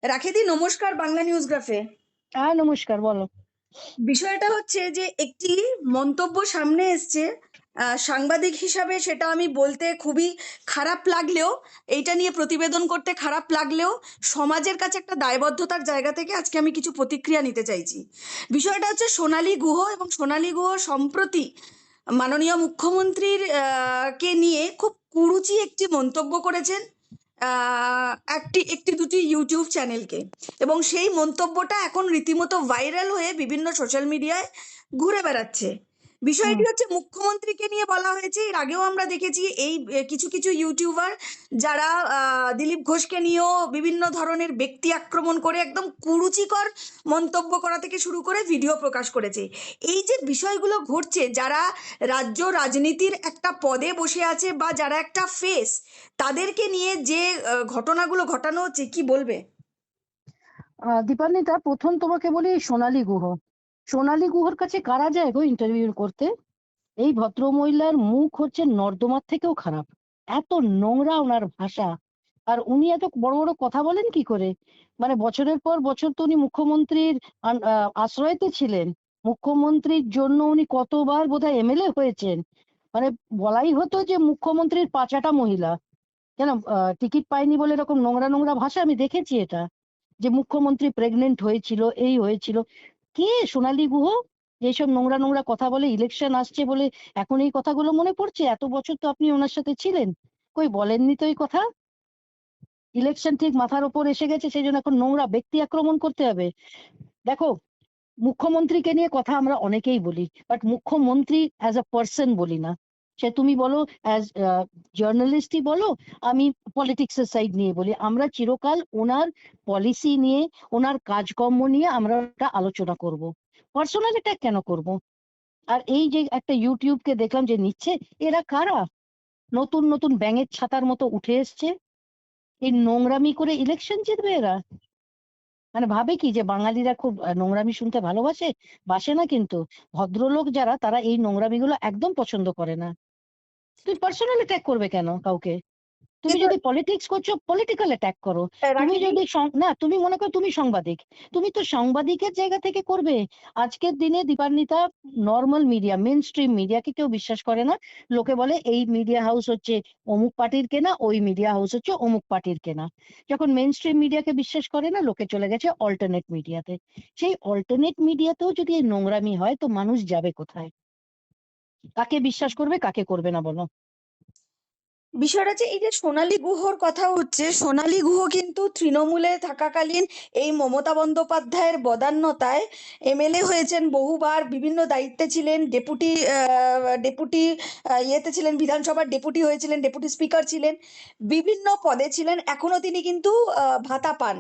রাখেদি, নমস্কার বাংলা নিউজগ্রাফে। হ্যাঁ, নমস্কার, বলো। বিষয়টা হচ্ছে যে একটি মন্তব্য সামনে এসছে। সাংবাদিক হিসাবে সেটা আমি বলতে খুবই খারাপ লাগলেও, এইটা নিয়ে প্রতিবেদন করতে খারাপ লাগলেও, সমাজের কাছে একটা দায়বদ্ধতার জায়গা থেকে আজকে আমি কিছু প্রতিক্রিয়া নিতে চাইছি। বিষয়টা হচ্ছে সোনালী গুহ, এবং সোনালী গুহ সম্প্রতি মাননীয় মুখ্যমন্ত্রীর কে নিয়ে খুব কুরুচি একটি মন্তব্য করেছেন একটি একটি দুটি ইউটিউব চ্যানেলকে, এবং সেই মন্তব্যটা এখন রীতিমতো ভাইরাল হয়ে বিভিন্ন সোশ্যাল মিডিয়ায় ঘুরে বেড়াচ্ছে। হুম। বিষয়টি হচ্ছে মুখ্যমন্ত্রীকে নিয়ে বলা হয়েছে। এর আগেও আমরা দেখেছি এই কিছু কিছু ইউটিউবার যারা দিলীপ ঘোষকে নিয়েও বিভিন্ন ধরনের ব্যক্তি আক্রমণ করে একদম কুরুচিকর মন্তব্য করা থেকে শুরু করে ভিডিও প্রকাশ করেছে। এই যে বিষয়গুলো ঘটছে, যারা রাজ্য রাজনীতির একটা পদে বসে আছে বা যারা একটা ফেস, তাদেরকে নিয়ে যে ঘটনাগুলো ঘটানো হচ্ছে, কি বলবে? দীপান্বিতা, প্রথম তোমাকে বলি সোনালী গুহ। সোনালী গুহর কাছে কারা যায় গো ইন্টারভিউ করতে? এই ভদ্রমহিলার মুখ হচ্ছে নর্দমার থেকেও খারাপ। এত নোংরা ওনার ভাষা। আর উনি এত বড় বড় কথা বলেন কি করে? মানে বছরের পর বছর তো উনি মুখ্যমন্ত্রীর আশ্রয়তে ছিলেন। মুখ্যমন্ত্রীর জন্য উনি কতবার বোধহয় এমএলএ হয়েছেন। মানে বলাই হতো যে মুখ্যমন্ত্রীর পাঁচাটা মহিলা। কেন টিকিট পায়নি বলে এরকম নোংরা নোংরা ভাষা? আমি দেখেছি এটা, যে মুখ্যমন্ত্রী প্রেগনেন্ট হয়েছিল, এই হয়েছিল। কে সোনালী গুহ? এইসব নোংরা নোংরা কথা বলে, ইলেকশন আসছে বলে এখন এই কথাগুলো মনে পড়ছে? এত বছর তো আপনি ওনার সাথে ছিলেন, কই বলেননি তো এই কথা। ইলেকশন ঠিক মাথার উপর এসে গেছে, সেই জন্য এখন নোংরা ব্যক্তি আক্রমণ করতে হবে? দেখো, মুখ্যমন্ত্রীকে নিয়ে কথা আমরা অনেকেই বলি, বাট মুখ্যমন্ত্রী অ্যাজ আ পার্সন বলি না। সে তুমি বলো অ্যাজ জার্নালিস্টই বলো, আমি পলিটিক্সের সাইড নিয়ে বলি। আমরা চিরকাল ওনার পলিসি নিয়ে, ওনার কাজকর্ম নিয়ে আমরা ওটা আলোচনা করব। পার্সোনাল অ্যাটাক কেন করব? আর এই যে একটা ইউটিউবকে দেখলাম যে নিচ্ছে, এরা কারা? নতুন নতুন ব্যাঙের ছাতার মতো উঠে এসছে, এই নোংরামি করে ইলেকশন জিতবে এরা? মানে ভাবে কি যে বাঙালিরা খুব নোংরামি শুনতে ভালোবাসে? বাসে না কিন্তু। ভদ্রলোক যারা, তারা এই নোংরামিগুলো একদম পছন্দ করে না। তুমি পার্সোনাল অ্যাটাক করবে কেন কাউকে? তুমি কিন্তু যদি পলিটিক্স করছো, পলিটিক্যাল অ্যাটাক করো। তুমি রাখেদি, যদি না, তুমি মনে করো তুমি সাংবাদিক, তুমি তো সাংবাদিকের জায়গা থেকে করবে। আজকের দিনে Dipanwita, normal media, mainstream মিডিয়াকে কেউ বিশ্বাস করে না। লোকে বলে এই মিডিয়া হাউস হচ্ছে অমুক পার্টির কেনা, ওই মিডিয়া হাউস হচ্ছে অমুক পার্টির কেনা। যখন মেন স্ট্রিম মিডিয়াকে বিশ্বাস করে না, লোকে চলে গেছে অল্টারনেট মিডিয়াতে। সেই অল্টারনেট মিডিয়াতেও যদি এই নোংরামি হয়, তো মানুষ যাবে কোথায়? কাকে বিশ্বাস করবে, কাকে করবে না, বলো? বিষয়টা হচ্ছে এই যে সোনালী গুহর কথা হচ্ছে, সোনালী গুহ কিন্তু তৃণমূলে থাকাকালীন এই মমতা বন্দ্যোপাধ্যায়ের বদান্যতায় এমএলএ হয়েছেন বহুবার, বিভিন্ন দায়িত্বে ছিলেন, ডেপুটি ডেপুটি ইয়েতে ছিলেন, বিধানসভার ডেপুটি হয়েছিলেন, ডেপুটি স্পিকার ছিলেন, বিভিন্ন পদে ছিলেন। এখনো তিনি কিন্তু ভাতা পান।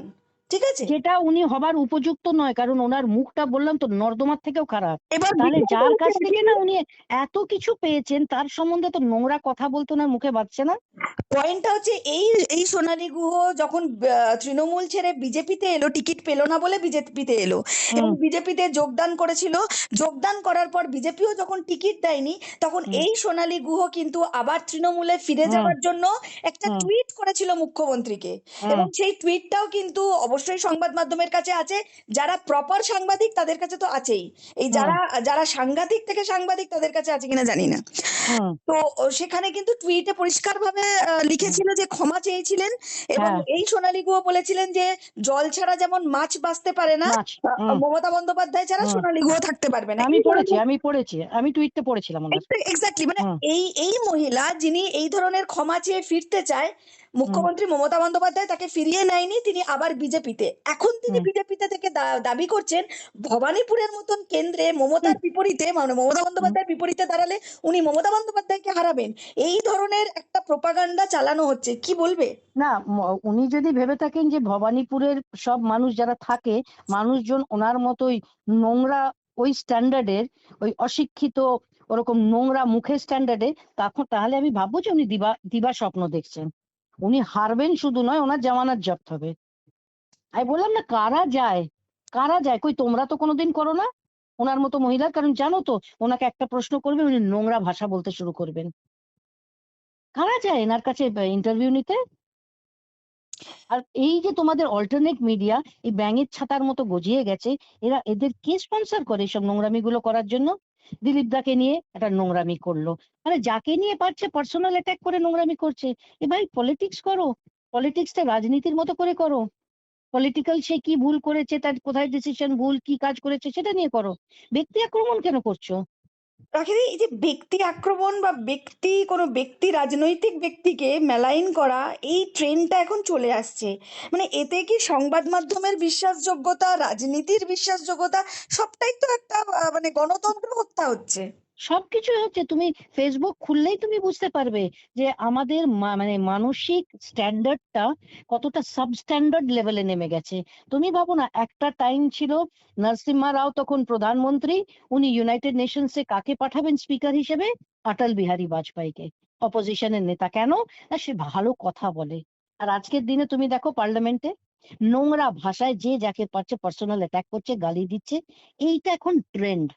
ঠিক আছে। যেটা উনি হবার উপযুক্ত নয়, কারণ ওনার মুখটা বললাম তো নর্দমার থেকেও খারাপ। এবার তাহলে বিষয়টা যার হচ্ছে কাছ থেকে না উনি এত কিছু পেয়েছেন, তার সম্বন্ধে তো নোংরা কথা বলতে ওনার মুখে বাজছে না। পয়েন্টটা হচ্ছে এই এই সোনালী গুহ যখন তৃণমূল ছেড়ে বিজেপিতে এলো, টিকিট পেলো না বলে বিজেপিতে এলো, এবং হুম। বিজেপিতে যোগদান করেছিল। যোগদান করার পর বিজেপিও যখন টিকিট দেয়নি, তখন হুম। এই সোনালী গুহ কিন্তু আবার তৃণমূলে ফিরে হুম। যাওয়ার জন্য একটা হুম। টুইট করেছিল মুখ্যমন্ত্রীকে। হুম। এবং সেই টুইটটাও কিন্তু অবশ্যই সংবাদ মাধ্যমের কাছে আছে। যারা প্রপার সাংবাদিক তাদের কাছে তো আছেই। এই হুম। যারা যারা সাংঘাতিক থেকে সাংবাদিক, তাদের কাছে আছে কিনা জানি না। হুম। তো সেখানে কিন্তু টুইটে পরিষ্কারভাবে হুম। লিখেছিল যে ক্ষমা চেয়েছিলেন, এবং হ্যাঁ। এই সোনালী গুহ বলেছিলেন যে জল ছাড়া যেমন মাছ বাঁচতে পারে না, মাছ। হুম। মমতা বন্দ্যোপাধ্যায় ছাড়া হুম। সোনালী গুহ থাকতে পারবে না, আমি এই পড়েছি, ধরনের। আমি টুইটটা পড়েছিলাম ওনার। এক্স্যাক্টলি, মানে হুম। এই এই মহিলা যিনি এই ধরনের ক্ষমা চেয়ে ফিরতে চায়, হুম। মুখ্যমন্ত্রী মমতা বন্দ্যোপাধ্যায় তাকে ফিরিয়ে নেয়নি, তিনি আবার বিজেপিতে। এখন তিনি হুম। বিজেপিতে থেকে দাবি করছেন ভবানীপুরের মতন কেন্দ্রে মমতার বিপরীতে, মানে মমতা হুম। বন্দ্যোপাধ্যায়ের বিপরীতে দাঁড়ালে উনি মমতা বন্দ্যোপাধ্যায়কে হারাবেন। এই ধরনের একটা প্রোপাগান্ডা চালানো হচ্ছে, কি বলবে? না, উনি যদি ভেবে থাকেন যে ভবানীপুরের সব মানুষ যারা থাকে, মানুষজন ওনার মতোই নোংরা, ওই স্ট্যান্ডার্ডের, ওই অশিক্ষিত, ওরকম নোংরা মুখের স্ট্যান্ডার্ডে, তখন তাহলে আমি ভাববো যে উনি দিবা দিবা স্বপ্ন দেখছেন। উনি হারবেন শুধু নয়, ওনার জামানত জব্দ হবে। আমি বললাম না, কারা যায়, কারা যায়? কই তোমরা তো কোনোদিন করো না ওনার মতো মহিলার, কারণ জানো তো ওনাকে একটা প্রশ্ন করবে, উনি নোংরা ভাষা বলতে শুরু করবেন। কারা যায় এনার কাছে ইন্টারভিউ নিতে? আর এই যে তোমাদের অল্টারনেট মিডিয়া এই ব্যাঙের ছাতার মতো গজিয়ে গেছে, এদের কে স্পন্সর করে এইসব নোংরামি গুলো করার জন্য? দিলীপ দাকে নিয়ে একটা নোংরামি করলো, মানে যাকে নিয়ে পারছে পার্সোনাল অ্যাটাক করে নোংরামি করছে। এ ভাই পলিটিক্স করো, পলিটিক্সটা রাজনীতির মতো করে করো। পলিটিক্যাল সে কি ভুল করেছে, তার কোথায় ডিসিশন ভুল, কি কাজ করেছে সেটা নিয়ে করো। ব্যক্তি আক্রমণ কেন করছো? রাখেদি, এই যে ব্যক্তি আক্রমণ বা কোনো ব্যক্তি, রাজনৈতিক ব্যক্তিকে মেলাইন করা, এই ট্রেন্ডটা এখন চলে আসছে। মানে এতে কি সংবাদ মাধ্যমের বিশ্বাসযোগ্যতা, রাজনীতির বিশ্বাসযোগ্যতা, সবটাই তো একটা মানে গণতন্ত্র হত্যা হচ্ছে। সবকিছু হচ্ছে, তুমি ফেসবুক খুললেই তুমি বুঝতে পারবে যে আমাদের মানে মানসিক স্ট্যান্ডার্ডটা কতটা সাবস্ট্যান্ডার্ড লেভেলে নেমে গেছে। তুমি ভাবো না, একটা টাইম ছিল নরসিম্হা রাও তখন প্রধানমন্ত্রী, উনি ইউনাইটেড নেশনসে কাকে পাঠাবেন স্পিকার হিসেবে? অটল বিহারী বাজপেয়ীকে, অপোজিশনের নেতা। কেন? না, সে ভালো কথা বলে। আর আজকের দিনে তুমি দেখো পার্লামেন্টে নোংরা ভাষায় যে যাকে পারছে পার্সোনাল অ্যাটাক করছে, গালি দিচ্ছে। এইটা এখন ট্রেন্ড,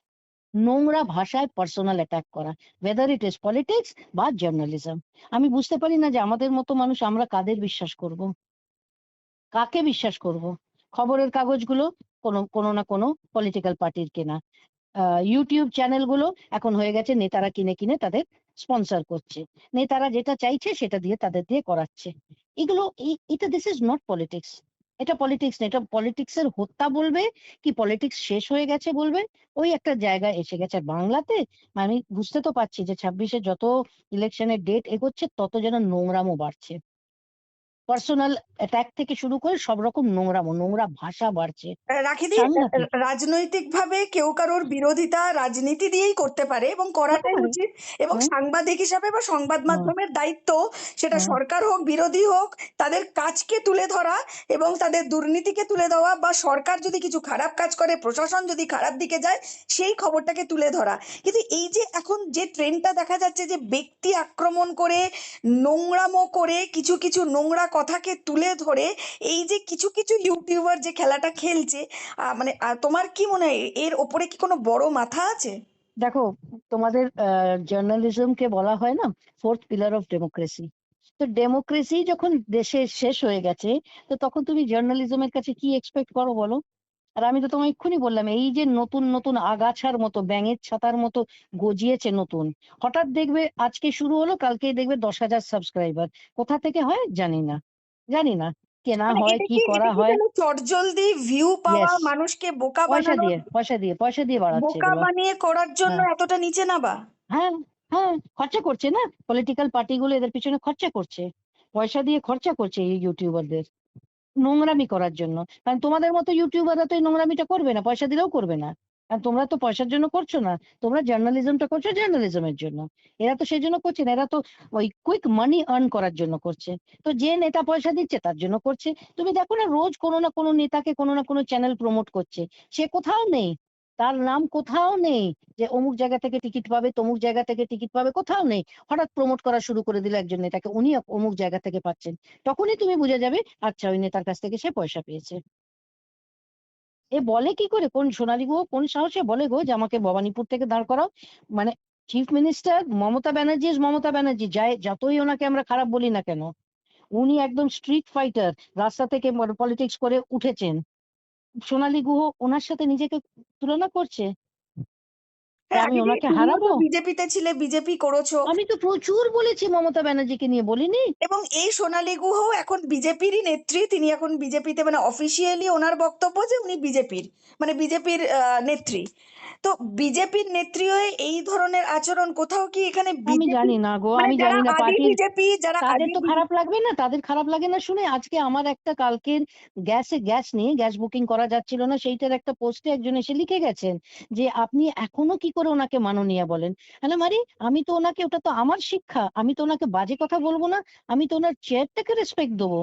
নোংরা ভাষায় পার্সোনাল অ্যাটাক করা, ওয়েদার ইট ইজ পলিটিক্স বা জার্নালিজম। আমি বুঝতে পারি না যে আমাদের মতো মানুষ আমরা কাদের বিশ্বাস করব, কাকে বিশ্বাস করব। খবরের কাগজগুলো কোনো কোনো না কোনো পলিটিক্যাল পার্টির কেনা, ইউটিউব চ্যানেলগুলো এখন হয়ে গেছে নেতারা কিনে কিনে তাদের স্পন্সর করছে, নেতারা যেটা চাইছে সেটা দিয়ে তাদের দিয়ে করাচ্ছে। এগুলো এটা দিস ইজ নট পলিটিক্স। এটা পলিটিক্স না, এটা পলিটিক্স এর হত্যা বলবে কি পলিটিক্স শেষ হয়ে গেছে বলবে, ওই একটা জায়গায় এসে গেছে। আর বাংলাতে আমি বুঝতে তো পারছি যে 26-এ যত ইলেকশনের ডেট এগোচ্ছে তত যেন নোংরামো বাড়ছে, পার্সোনাল অ্যাটাক থেকে শুরু করে সব রকম নোংরামো, নোংরা ভাষা বাড়ছে। রাখিদি, সাংঘাতিক। রাজনৈতিকভাবে কেউ কারোর বিরোধিতা রাজনীতি দিয়েই করতে পারে এবং হতে করাটাই পারে। উচিত। এবং হুম, সাংবাদিক হিসাবে বা সংবাদ হুম, মাধ্যমের দায়িত্ব, সেটা হুম। সরকার হোক বিরোধী হোক, তাদের কাজকে তুলে ধরা এবং তাদের দুর্নীতিকে তুলে দেওয়া, বা সরকার যদি কিছু খারাপ কাজ করে, প্রশাসন যদি খারাপ দিকে যায়, সেই খবরটাকে তুলে ধরা। কিন্তু এই যে এখন যে ট্রেন্ডটা দেখা যাচ্ছে, যে ব্যক্তি আক্রমণ করে, নোংরামো করে, কিছু কিছু নোংরা কথাকে তুলে ধরে, এই যে কিছু কিছু ইউটিউবার যে খেলাটা খেলছে, মানে তোমার কি মনে হয় এর ওপরে কি কোনো বড় মাথা আছে? দেখো, তোমাদের জার্নালিজমকে বলা হয় না ফোর্থ পিলার অফ ডেমোক্রেসি। তো ডেমোক্রেসি যখন দেশে শেষ হয়ে গেছে, তো তখন তুমি জার্নালিজমের কাছে কি এক্সপেক্ট করো বলো? আর আমি তো তোমায় এক্ষুনি বললাম, এই যে নতুন নতুন আগাছার মতো ব্যাঙের ছাতার মতো গজিয়েছে নতুন, হঠাৎ দেখবে আজকে শুরু হলো, কালকেই দেখবে 10,000 সাবস্ক্রাইবার। কোথা থেকে হয় জানি না, জানি না কেনা মানে হয় এটা কি কি এটা করা কি হয়। যেন চটজলদি ভিউ পাওয়া, ইয়েস, মানুষকে বোকা পয়সা বানানোর, দিয়ে পয়সা দিয়ে পয়সা দিয়ে বাড়াচ্ছে বোকা এগুলো। বানিয়ে করার জন্য হ্যাঁ, এতটা নিচে নামা? হ্যাঁ, হ্যাঁ, খরচা করছে না, পলিটিক্যাল পার্টিগুলো এদের পিছনে খরচা করছে, পয়সা দিয়ে খরচা করছে এই ইউটিউবারদের নোংরামি করার জন্য। কারণ তোমাদের মতো ইউটিউবাররা তো এই নোংরামিটা করবে না, পয়সা দিলেও করবে না। কারণ তোমরা তো পয়সার জন্য করছো না, তোমরা জার্নালিজমটা করছো জার্নালিজমের জন্য। এরা তো সেই জন্য করছে না, এরা তো ওই কুইক মানি আর্ন করার জন্য করছে। তো যে নেতা পয়সা দিচ্ছে তার জন্য করছে। তুমি দেখো না, রোজ কোনো না কোনো নেতাকে কোনো না কোনো চ্যানেল প্রমোট করছে, সে কোথাও নেই, তার নাম কোথাও নেই যে অমুক জায়গা থেকে টিকিট পাবে, তমুক জায়গা থেকে টিকিট পাবে, কোথাও নেই। হঠাৎ প্রমোট করা শুরু করে দিল একজন নেতাকে, উনি অমুক জায়গা থেকে পাচ্ছেন। তখনই তুমি বুঝে যাবে আচ্ছা ওই নেতার কাছ থেকে সে পয়সা পেয়েছে। এ বলে কি করে, কোন সোনালী গুহ কোন সাহসে বলে গো যে আমাকে ভবানীপুর থেকে দাঁড় করাও? মানে chief minister Mamata Banerjee is Mamata Banerjee, যাই যতই ওনাকে আমরা খারাপ বলি না কেন, উনি একদম স্ট্রিট ফাইটার, রাস্তা থেকে পলিটিক্স করে উঠেছেন। সোনালী গুহ ওনার সাথে নিজেকে তুলনা করছে যে হ্যাঁ, আমি রাখি, ওনাকে তুমিও তো হারাবো। বিজেপিতে ছিলে, বিজেপি করেছো। আমি তো প্রচুর বলেছি মমতা ব্যানার্জিকে নিয়ে, বলিনি? এবং এই সোনালী গুহ এখন বিজেপিরই নেত্রী, তিনি এখন বিজেপিতে, মানে অফিসিয়ালি ওনার বক্তব্য যে উনি বিজেপির, মানে বিজেপির নেত্রী। তো বিজেপির নেত্রী হয়ে এই ধরনের আচরণ, কোথাও কি এখানে আমি বিজেপি, জানি না গো, মানে আমি যারা জানি না আদি পার্টির, বিজেপি, যারা তাদের আদি তো খারাপ লাগবে না, তাদের খারাপ লাগে না শুনে। আজকে আমার একটা কালকের গ্যাস নিয়ে গ্যাস বুকিং করা যাচ্ছিল না, সেইটার একটা পোস্টে একজন এসে লিখে গেছেন যে আপনি এখনো কি করে ওনাকে মাননীয়া বলেন। আরে মারি, আমি তো ওনাকে, ওটা তো আমার শিক্ষা, আমি তো ওনাকে বাজে কথা বলবো না, আমি তো ওনার চেয়ারটাকে রেসপেক্ট দেবো।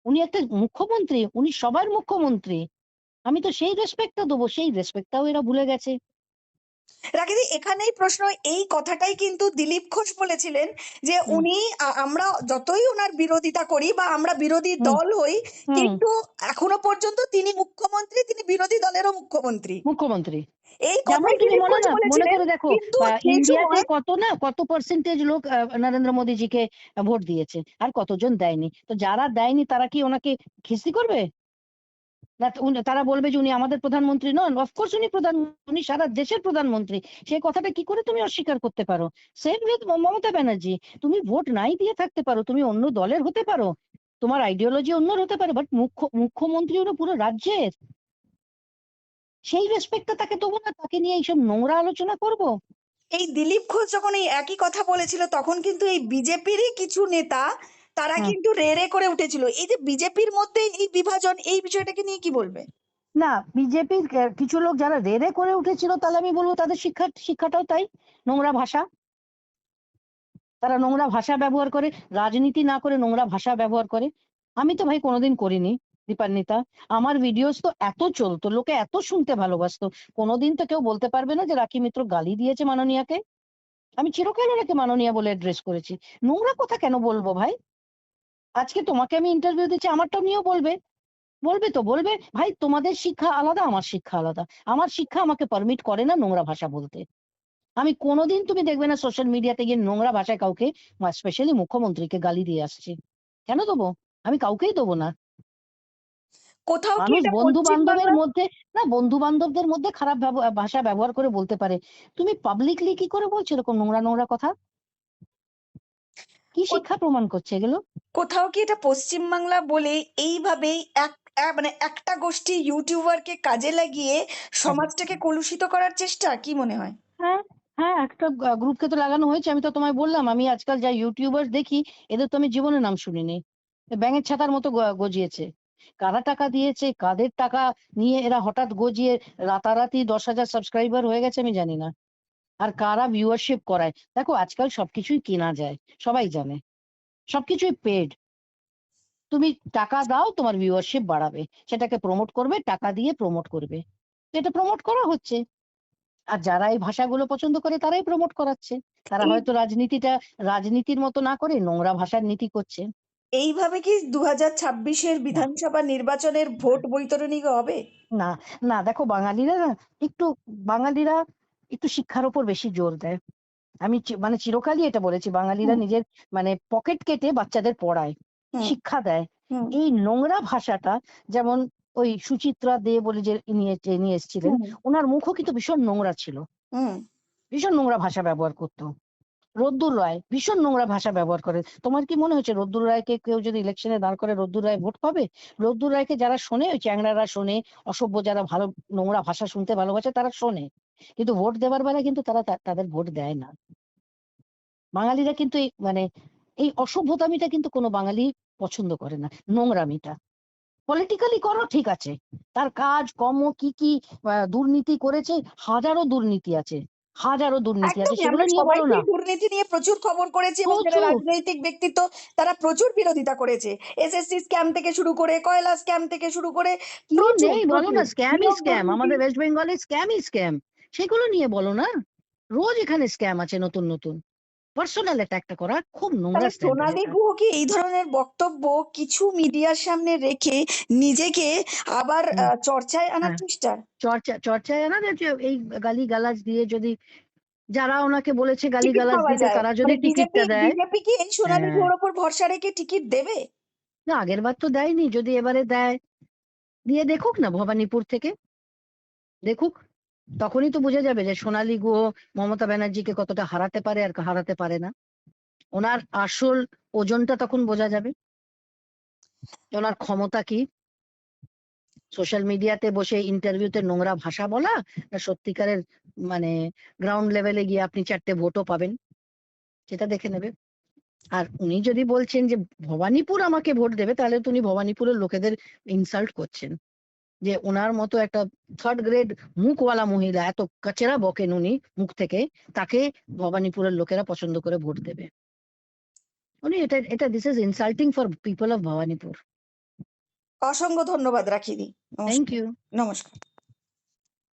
উনি একটা মুখ্যমন্ত্রী, উনি সবার মুখ্যমন্ত্রী, আমি তো সেই রেসপেক্টটা দেবো। সেই রেসপেক্টটাও এরা ভুলে গেছে। রাকিদি, এখানেই প্রশ্ন, এই কথাটাই কিন্তু দিলীপ ঘোষ বলেছিলেন যে হুম উনি আমরা যতই ওনার বিরোধিতা করি বা আমরা বিরোধী হুম দল হই, হুম কিন্তু এখনো পর্যন্ত তিনি মুখ্যমন্ত্রী, তিনি বিরোধী দলেরও মুখ্যমন্ত্রী। মুখ্যমন্ত্রী। এই যেমন কথাই তুমি দিলীপ মনে ঘোষ না মনে বলেছিলেন। করে দেখো, কিন্তু সে ইন্ডিয়াতে সময় কত পার্সেন্টেজ লোক নরেন্দ্র মোদীজিকে ভোট দিয়েছে, আর কতজন দেয়নি? তো যারা দেয়নি তারা কি ওনাকে খিস্তি করবে? না তারা বলবে যে উনি আমাদের প্রধানমন্ত্রী নন? অফকোর্স উনি প্রধান, উনি সারা দেশের প্রধানমন্ত্রী। সেই কথাটা কি করে তুমি অস্বীকার করতে পারো? Same with Mamata Banerjee. তুমি ভোট নাই দিয়ে থাকতে পারো, তুমি অন্য দলের হতে পারো, তোমার আইডিওলজি অন্যর হতে পারে, বাট মুখ্যমন্ত্রী হলো পুরো রাজ্যের। সেই রেসপেক্টটা তাকে দেবো না? তাকে নিয়ে এইসব নোংরা আলোচনা করব? এই দিলীপ ঘোষ যখন এই একই কথা বলেছিল, তখন কিন্তু এই বিজেপিরই কিছু নেতা তারা হুম। কিন্তু রে রে করে উঠেছিল। এই যে বিজেপির মধ্যে এই বিভাজন, এই বিষয়টাকে নিয়ে কি বলবে? না, বিজেপির কিছু লোক যারা রে করে উঠেছিল, তাহলে আমি বলবো তাদের শিক্ষাটাও তাই, নোংরা ভাষা। তারা নোংরা ভাষা ব্যবহার করে, রাজনীতি না করে নোংরা ভাষা ব্যবহার করে। আমি তো ভাই কোনোদিন করিনি দীপান্বিতা। আমার ভিডিওস তো এত চলতো, লোকে এত শুনতে ভালোবাসতো, কোনোদিন তো কেউ বলতে পারবে না যে রাখি মিত্র গালি দিয়েছে মাননীয়াকে। আমি চিরকাল ওনাকে মাননীয়া বলে অ্যাড্রেস করেছি। নোংরা কথা কেন বলবো ভাই? আজকে তোমাকে আমি ইন্টারভিউ দিচ্ছি, আমারটা নিয়েও বলবে। বলবে তো বলবে, ভাই তোমাদের শিক্ষা আলাদা, আমার শিক্ষা আলাদা। আমার শিক্ষা আমাকে পারমিট করে না নোংরা ভাষা বলতে। আমি কোনোদিন তুমি দেখবে না সোশ্যাল মিডিয়াতে গিয়ে নোংরা ভাষায় কাউকে, স্পেশালি মুখ্যমন্ত্রীকে গালি দিয়ে আসছি। কেন দেবো? আমি কাউকেই দেবো না। কোথাও কি মানুষ এটা বন্ধু বান্ধবের পশ্চিমবাংলা? মধ্যে, না বন্ধু বান্ধবদের মধ্যে খারাপ ভাষা ব্যবহার করে বলতে পারে, তুমি পাবলিকলি কি করে বলছো এরকম নোংরা নোংরা কথা? কি শিক্ষা প্রমাণ করছে এগুলো? কোথাও কি এটা পশ্চিমবাংলা বলে এইভাবেই মানে একটা গোষ্ঠী ইউটিউবারকে কাজে লাগিয়ে হ্যাঁ সমাজটাকে কলুষিত করার চেষ্টা, কি মনে হয়? হ্যাঁ হ্যাঁ, একটা গ্রুপকে তো লাগানো হয়েছে। আমি তো তোমায় বললাম, আমি আজকাল যা ইউটিউবার দেখি, এদের তো আমি জীবনে নাম শুনিনি। ব্যাঙের ছাতার মতো গজিয়েছে। কারা টাকা দিয়েছে, কাদের টাকা নিয়ে এরা হঠাৎ গজিয়ে রাতারাতি 10,000 সাবস্ক্রাইবার হয়ে গেছে আমি জানি না। আর কারা ভিউয়ারশিপ করায়, দেখো আজকাল সবকিছুই কেনা যায়, সবাই জানে। সবকিছুই পেড। তুমি টাকা দাও, তোমার ভিউয়ারশিপ বাড়াবে, সেটাকে প্রমোট করবে, টাকা দিয়ে প্রমোট করবে। তো এটা প্রমোট করা হচ্ছে। আর যারা এই ভাষাগুলো পছন্দ করে তারাই প্রমোট করাচ্ছে। তারা এই হয়তো রাজনীতির মতো না করে নোংরা ভাষার নীতি করছে। এইভাবে কি 2026-এর না বিধানসভা নির্বাচনের ভোট বৈতরণী হবে? না না, দেখো একটু বাঙালিরা একটু শিক্ষার উপর বেশি জোর দেয়। আমি মানে চিরকালই এটা বলেছি, বাঙালিরা হুম, নিজের মানে পকেট কেটে বাচ্চাদের পড়ায়, হুম, শিক্ষা দেয়। হুম, এই নোংরা ভাষাটা, যেমন ওই সুচিত্রা দে বলে যে নিয়ে এসেছিলেন, হুম, ওনার মুখও কিন্তু ভীষণ নোংরা ছিল, হুম। ভীষণ নোংরা ভাষা ব্যবহার করতো। রদ্দুর রায় ভীষণ নোংরা ভাষা ব্যবহার করে। তোমার কি মনে হচ্ছে রদ্দুর রায়কে কেউ যদি ইলেকশনে দাঁড় করে রদ্দুর রায় ভোট পাবে? রদ্দুর রায়কে যারা শোনে, ওই চ্যাংড়ারা শোনে, অসভ্য যারা ভালো নোংরা ভাষা শুনতে ভালোবাসে তারা শোনে, কিন্তু ভোট দেবার বেলায় কিন্তু তারা তাদের ভোট দেয় না। বাঙালিরা কিন্তু এই মানে এই অসভ্যতামিটা কিন্তু কোনো বাঙালি পছন্দ করে না, নোংরামিটা। পলিটিক্যালি করো ঠিক আছে, তার কাজ কর্ম কি কি দুর্নীতি করেছে, হাজারো দুর্নীতি আছে, হাজারো দুর্নীতি আছে, একদমই, সেগুলো আমরা নিয়ে বলো না। সবাইকেই দুর্নীতি নিয়ে প্রচুর খবর করেছি, এবং যারা প্রচুর। রাজনৈতিক ব্যক্তিত্ব তারা প্রচুর বিরোধিতা করেছে। এসএসসি স্ক্যাম থেকে শুরু করে, কয়লা স্ক্যাম থেকে শুরু করে, কি প্রচুর নেই বলো প্রচুর না, স্ক্যামই নিয়োগ স্ক্যাম, দুর্নীতি। আমাদের ওয়েস্ট বেঙ্গলে স্ক্যামই স্ক্যাম। সেগুলো নিয়ে বলো না। রোজ এখানে স্ক্যাম আছে নতুন নতুন। পার্সোনাল অ্যাটাকটা করা খুব নোংরা তাহলে স্ট্যান্ডার্ড সোনালী এটা। গুহ কি এই ধরনের বক্তব্য কিছু মিডিয়ার সামনে রেখে নিজেকে আবার হুম, চর্চায় আনার হ্যাঁ, চেষ্টা? চর্চায় না, যে এই গালিগালাজ দিয়ে যদি, যারা ওনাকে বলেছে টিকিট গালিগালাজ পাওয়া দিতে, যায়, তারা যদি মানে বিজেপি টিকিটটা দেয়। বিজেপি কি এই সোনালী হ্যাঁ, গুহর ওপর ভরসা রেখে টিকিট দেবে? না আগের বার তো দেয়নি, যদি এবারে দেয়, দিয়ে দেখুক না ভবানীপুর থেকে, দেখুক। তখনই তো বোঝা যাবে যে সোনালী গুহ মমতা ব্যানার্জিকে কতটা হারাতে পারে আর হারাতে পারে না। ওনার আসল ওজনটা তখন বোঝা যাবে, যে ওনার ক্ষমতা কি। সোশ্যাল মিডিয়াতে বসে ইন্টারভিউতে নোংরা ভাষা বলা, না সত্যিকারের মানে গ্রাউন্ড লেভেলে গিয়ে আপনি 4টে ভোটও পাবেন, সেটা দেখে নেবে। আর উনি যদি বলছেন যে ভবানীপুর আমাকে ভোট দেবে, তাহলে তো উনি ভবানীপুরের লোকেদের ইনসাল্ট করছেন। যে ওনার মতো একটা থার্ড গ্রেড মুখওয়ালা মহিলা, এত কাচেরা বকেন উনি মুখ থেকে, তাকে ভবানীপুরের লোকেরা পছন্দ করে ভোট দেবে। উনি এটা এটা this is insulting for people of Bhowanipore. অসংখ্য ধন্যবাদ রাখিনি। থ্যাংক নমস্কার। ইউ। নমস্কার।